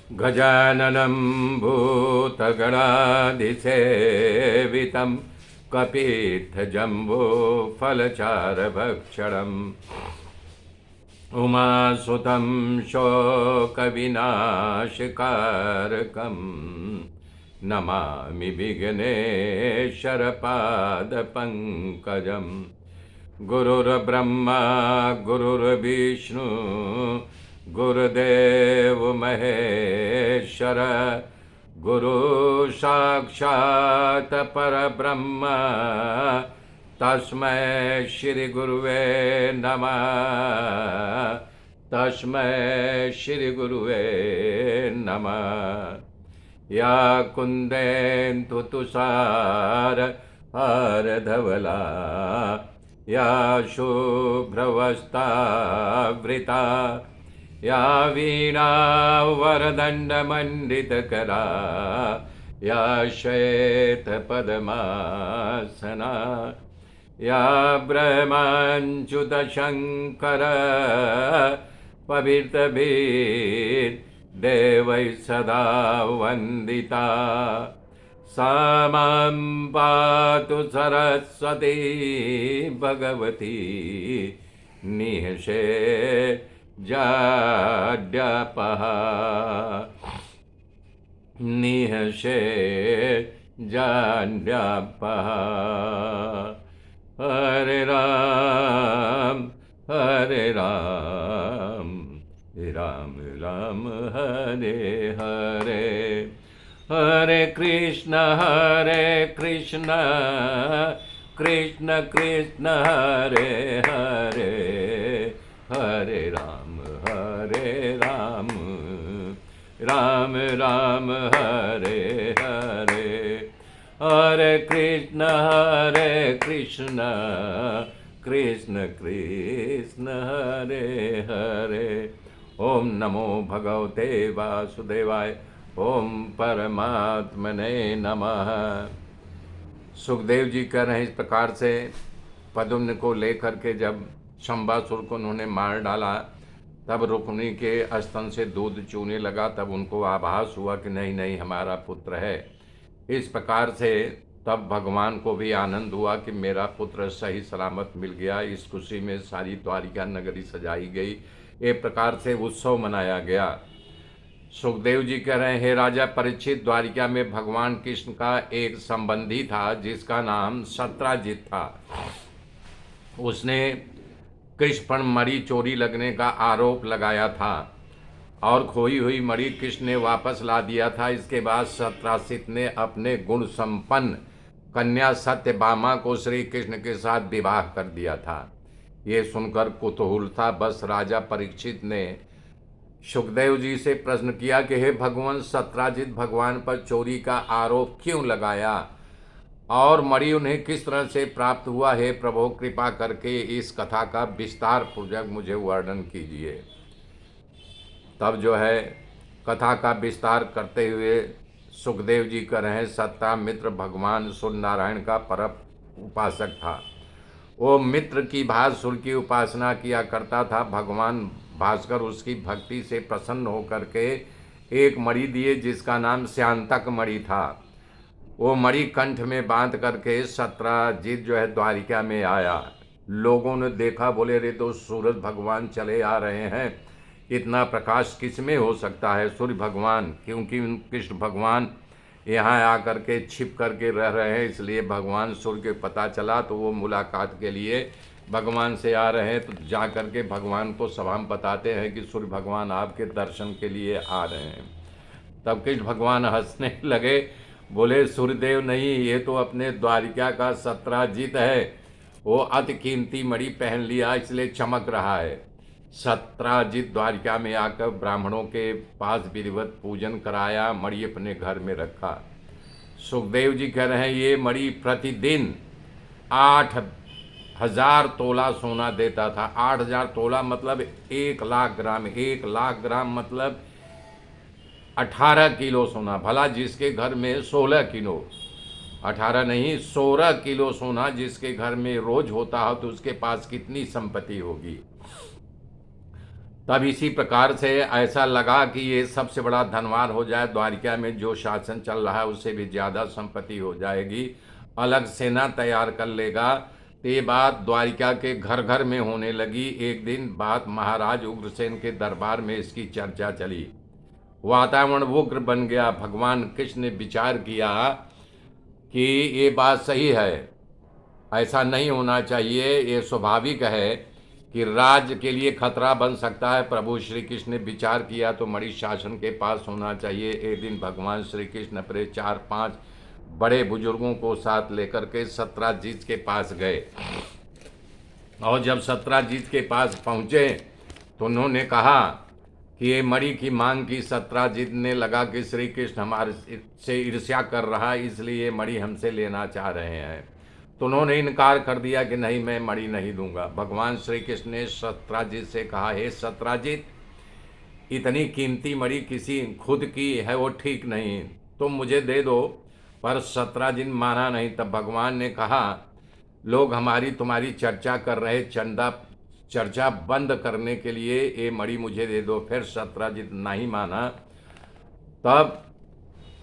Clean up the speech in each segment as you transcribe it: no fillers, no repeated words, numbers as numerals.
गजाननं भूतगणाधिसेवितं कपित्थजम्बूफलचारभक्षणम् उमासुतं शोकविनाशकारकं नमामि विघ्नेश्वरपादपङ्कजम् गुरुर्ब्रह्मा गुरुर्विष्णु गुरुदेव महेश्वर गुरु साक्षात् परब्रह्म तस्मै श्री गुरुवे नमः तस्मै श्री गुरुवे नमः। या कुन्देन्दु तुषार हारधवला या शुभ्रवस्त्रावृता या वीणा वरदण्डमण्डितकरा या श्वेतपद्मासना या ब्रह्माच्युतशङ्कर पवित्रभिर्देवैः सदा वन्दिता सा मां पातु सरस्वती भगवती निःशेषजाड्यापः निःशेषजाड्यापः। हरे राम राम राम हरे हरे हरे कृष्ण कृष्ण कृष्ण हरे हरे हरे राम राम राम हरे हरे हरे कृष्ण कृष्ण कृष्ण कृष्ण हरे हरे। ओम नमो भगवते वासुदेवाय ओम परमात्मने नमः। सुखदेव जी कह रहे हैं इस प्रकार से पद्मन को लेकर के जब शंबासुर को उन्होंने मार डाला तब रुक्मिणी के स्तन से दूध चूने लगा, तब उनको आभास हुआ कि नहीं नहीं हमारा पुत्र है। इस प्रकार से तब भगवान को भी आनंद हुआ कि मेरा पुत्र सही सलामत मिल गया। इस खुशी में सारी द्वारिका नगरी सजाई गई, एक प्रकार से उत्सव मनाया गया। सुखदेव जी कह रहे हैं हे राजा परीक्षित, द्वारिका में भगवान कृष्ण का एक संबंधी था जिसका नाम सत्राजित था। उसने कृष्ण पर मणि चोरी लगने का आरोप लगाया था और खोई हुई मणि कृष्ण ने वापस ला दिया था। इसके बाद सत्राजित ने अपने गुण संपन्न कन्या सत्यभामा को श्री कृष्ण के साथ विवाह कर दिया था। ये सुनकर कुतूहलता बस राजा परीक्षित ने सुखदेव जी से प्रश्न किया कि हे भगवान, सत्राजित भगवान पर चोरी का आरोप क्यों लगाया और मणि उन्हें किस तरह से प्राप्त हुआ? हे प्रभु, कृपा करके इस कथा का विस्तार पूर्वक मुझे वर्णन कीजिए। तब जो है कथा का विस्तार करते हुए सुखदेव जी कह रहे हैं सत्रामित्र भगवान सूर्य नारायण का परम उपासक था। वो मित्र की भांति सूर्य की उपासना किया करता था। भगवान भास्कर उसकी भक्ति से प्रसन्न होकर के एक मणि दिए जिसका नाम श्यांतक मणि था। वो मणि कंठ में बांध करके सत्राजित जो है द्वारिका में आया। लोगों ने देखा, बोले रे तो सूरज भगवान चले आ रहे हैं, इतना प्रकाश किस में हो सकता है? सूर्य भगवान, क्योंकि कृष्ण भगवान यहाँ आकर के छिप करके रह रहे हैं, इसलिए भगवान सूर्य के पता चला तो वो मुलाकात के लिए भगवान से आ रहे हैं। तो जा करके भगवान को सभा में बताते हैं कि सूर्य भगवान आपके दर्शन के लिए आ रहे हैं। तब कृष्ण भगवान हंसने लगे, बोले सूर्यदेव नहीं, ये तो अपने द्वारिका का सत्राजित है, वो अति कीमती मणि पहन लिया इसलिए चमक रहा है। सत्राजित द्वारिका में आकर ब्राह्मणों के पास विधिवत पूजन कराया, मणि अपने घर में रखा। सुखदेव जी कह रहे हैं ये मणि प्रतिदिन 8,000 तोला सोना देता था। 8,000 तोला मतलब 1,00,000 ग्राम। 1,00,000 ग्राम मतलब 18 किलो सोना। भला जिसके घर में 16 किलो, 18 नहीं 16 किलो सोना जिसके घर में रोज होता हो तो उसके पास कितनी संपत्ति होगी। तब इसी प्रकार से ऐसा लगा कि ये सबसे बड़ा धनवान हो जाए, द्वारिका में जो शासन चल रहा है उससे भी ज़्यादा संपत्ति हो जाएगी, अलग सेना तैयार कर लेगा। तो ये बात द्वारिका के घर घर में होने लगी। एक दिन बात महाराज उग्रसेन के दरबार में इसकी चर्चा चली, वातावरण उग्र बन गया। भगवान कृष्ण ने विचार किया कि ये बात सही है, ऐसा नहीं होना चाहिए, ये स्वाभाविक है कि राज्य के लिए खतरा बन सकता है। प्रभु श्री कृष्ण ने विचार किया तो मणि शासन के पास होना चाहिए। एक दिन भगवान श्री कृष्ण अपने 4-5 बड़े बुजुर्गों को साथ लेकर के सत्राजीत के पास गए, और जब सत्राजीत के पास पहुँचे तो उन्होंने कहा कि ये मणि की मांग की। सत्राजीत ने लगा कि श्री कृष्ण हमारे से ईर्ष्या कर रहा है, इसलिए ये मणि हमसे लेना चाह रहे हैं। तो उन्होंने इनकार कर दिया कि नहीं, मैं मणि नहीं दूंगा। भगवान श्री कृष्ण ने सत्राजीत से कहा, हे सत्राजीत, इतनी कीमती मणि किसी खुद की है वो ठीक नहीं, तुम मुझे दे दो। पर सत्राजीत माना नहीं। तब भगवान ने कहा, लोग हमारी तुम्हारी चर्चा कर रहे, चर्चा बंद करने के लिए ये मणि मुझे दे दो। फिर सत्राजीत नहीं माना। तब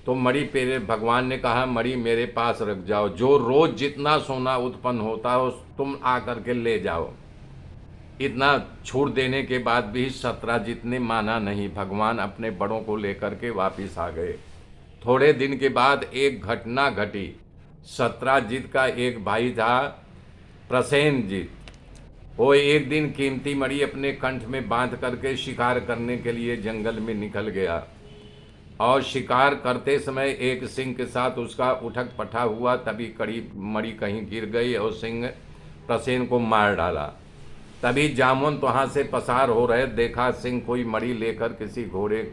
तो मणि पे भगवान ने कहा, मणि मेरे पास रख जाओ, जो रोज जितना सोना उत्पन्न होता हो तुम आकर के ले जाओ। इतना छूट देने के बाद भी सत्राजीत ने माना नहीं। भगवान अपने बड़ों को लेकर के वापिस आ गए। थोड़े दिन के बाद एक घटना घटी। सत्राजीत का एक भाई था प्रसेनजीत, वो एक दिन कीमती मणि अपने कंठ में बांध करके शिकार करने के लिए जंगल में निकल गया, और शिकार करते समय एक सिंह के साथ उसका उठक पठा हुआ। तभी कड़ी मणि कहीं गिर गई और सिंह प्रसेन को मार डाला। तभी जामवंत वहाँ से पसार हो रहे, देखा सिंह कोई मणि लेकर किसी घोड़े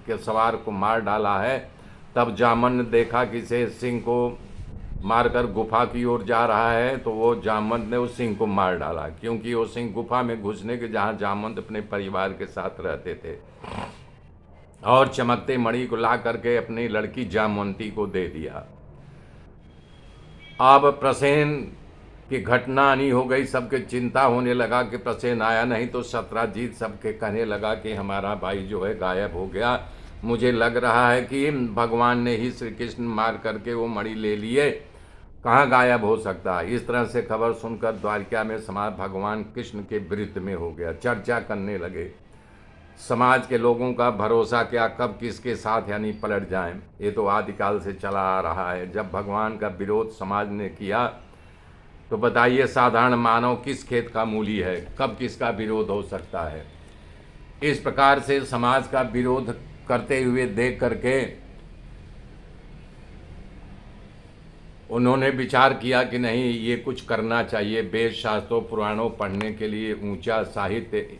के सवार को मार डाला है। तब जामवंत ने देखा कि से सिंह को मारकर गुफा की ओर जा रहा है, तो वो जामवंत ने उस सिंह को मार डाला, क्योंकि वो सिंह गुफा में घुसने के जहाँ जामवंत अपने परिवार के साथ रहते थे, और चमकते मणि को ला करके अपनी लड़की जामवंती को दे दिया। अब प्रसेन की घटना नहीं हो गई, सबके चिंता होने लगा कि प्रसेन आया नहीं। तो सत्राजीत सबके कहने लगा कि हमारा भाई जो है गायब हो गया, मुझे लग रहा है कि भगवान ने ही श्री कृष्ण मार करके वो मणि ले लिए, कहाँ गायब हो सकता है। इस तरह से खबर सुनकर द्वारिका में समाज भगवान कृष्ण के विरुद्ध में हो गया। चर्चा करने लगे, समाज के लोगों का भरोसा क्या, कब किसके साथ यानी पलट जाएं। ये तो आदिकाल से चला आ रहा है। जब भगवान का विरोध समाज ने किया तो बताइए साधारण मानव किस खेत का मूली है, कब किसका विरोध हो सकता है। इस प्रकार से समाज का विरोध करते हुए देख करके उन्होंने विचार किया कि नहीं, ये कुछ करना चाहिए। वेद शास्त्रों पुराणों पढ़ने के लिए ऊंचा साहित्य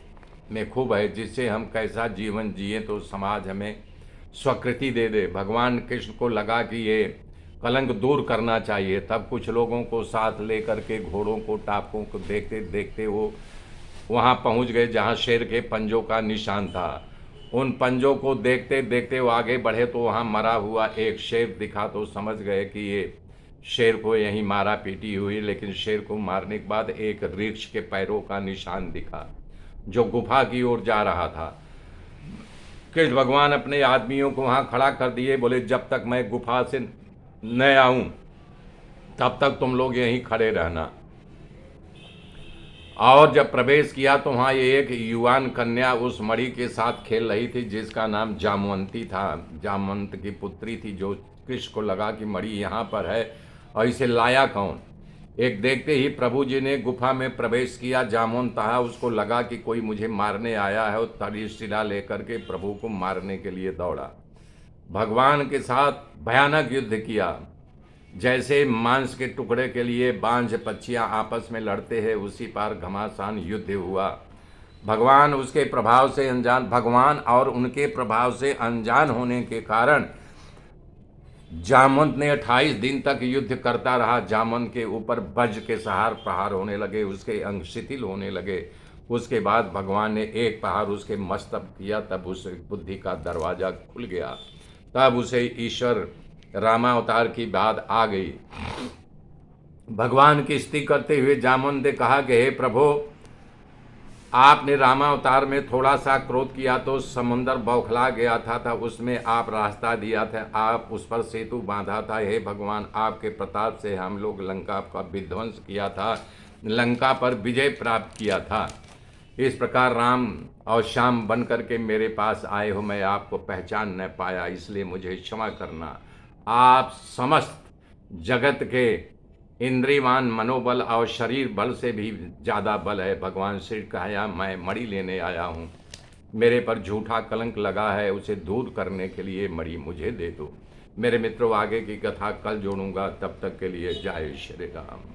में खूब है, जिससे हम कैसा जीवन जिए तो समाज हमें स्वीकृति दे दे। भगवान कृष्ण को लगा कि ये कलंक दूर करना चाहिए। तब कुछ लोगों को साथ लेकर के घोड़ों को टापों को देखते देखते वो वहाँ पहुँच गए जहाँ शेर के पंजों का निशान था। उन पंजों को देखते देखते वो आगे बढ़े तो वहाँ मरा हुआ एक शेर दिखा, तो समझ गए कि ये शेर को यहीं मारा पीटी हुई। लेकिन शेर को मारने के बाद एक वृक्ष के पैरों का निशान दिखा जो गुफा की ओर जा रहा था। कृष्ण भगवान अपने आदमियों को वहाँ खड़ा कर दिए, बोले जब तक मैं गुफा से न आऊँ तब तक तुम लोग यहीं खड़े रहना। और जब प्रवेश किया तो वहाँ एक युवान कन्या उस मणि के साथ खेल रही थी, जिसका नाम जामवंती था। जामवंत की पुत्री थी, जो कृष्ण को लगा कि मणि यहाँ पर है और इसे लाया कौन। एक देखते ही प्रभु जी ने गुफा में प्रवेश किया। जामवंत था, उसको लगा कि कोई मुझे मारने आया है, और तड़ीशिला लेकर के प्रभु को मारने के लिए दौड़ा। भगवान के साथ भयानक युद्ध किया। जैसे मांस के टुकड़े के लिए बांझ पक्षियाँ आपस में लड़ते हैं, उसी पार घमासान युद्ध हुआ। भगवान उसके प्रभाव से अनजान, भगवान और उनके प्रभाव से अनजान होने के कारण जामवंत ने 28 दिन तक युद्ध करता रहा। जामवंत के ऊपर वज्र के सहार प्रहार होने लगे, उसके अंग शिथिल होने लगे। उसके बाद भगवान ने एक प्रहार उसके मस्तक किया, तब उस बुद्धि का दरवाजा खुल गया। तब उसे ईश्वर रामावतार की बात आ गई। भगवान की स्तुति करते हुए जामवंत ने कहा कि हे प्रभु, आपने रामावतार में थोड़ा सा क्रोध किया तो समुंदर बौखला गया था, उसमें आप रास्ता दिया था, आप उस पर सेतु बांधा था। हे भगवान, आपके प्रताप से हम लोग लंका का विध्वंस किया था, लंका पर विजय प्राप्त किया था। इस प्रकार राम और श्याम बन करके मेरे पास आए हो, मैं आपको पहचान न पाया, इसलिए मुझे क्षमा करना। आप समस्त जगत के इंद्रियमान मनोबल और शरीर बल से भी ज़्यादा बल है। भगवान श्री कहया मैं मणि लेने आया हूँ, मेरे पर झूठा कलंक लगा है, उसे दूर करने के लिए मणि मुझे दे दो। मेरे मित्रों, आगे की कथा कल जोड़ूंगा, तब तक के लिए जय श्री राम।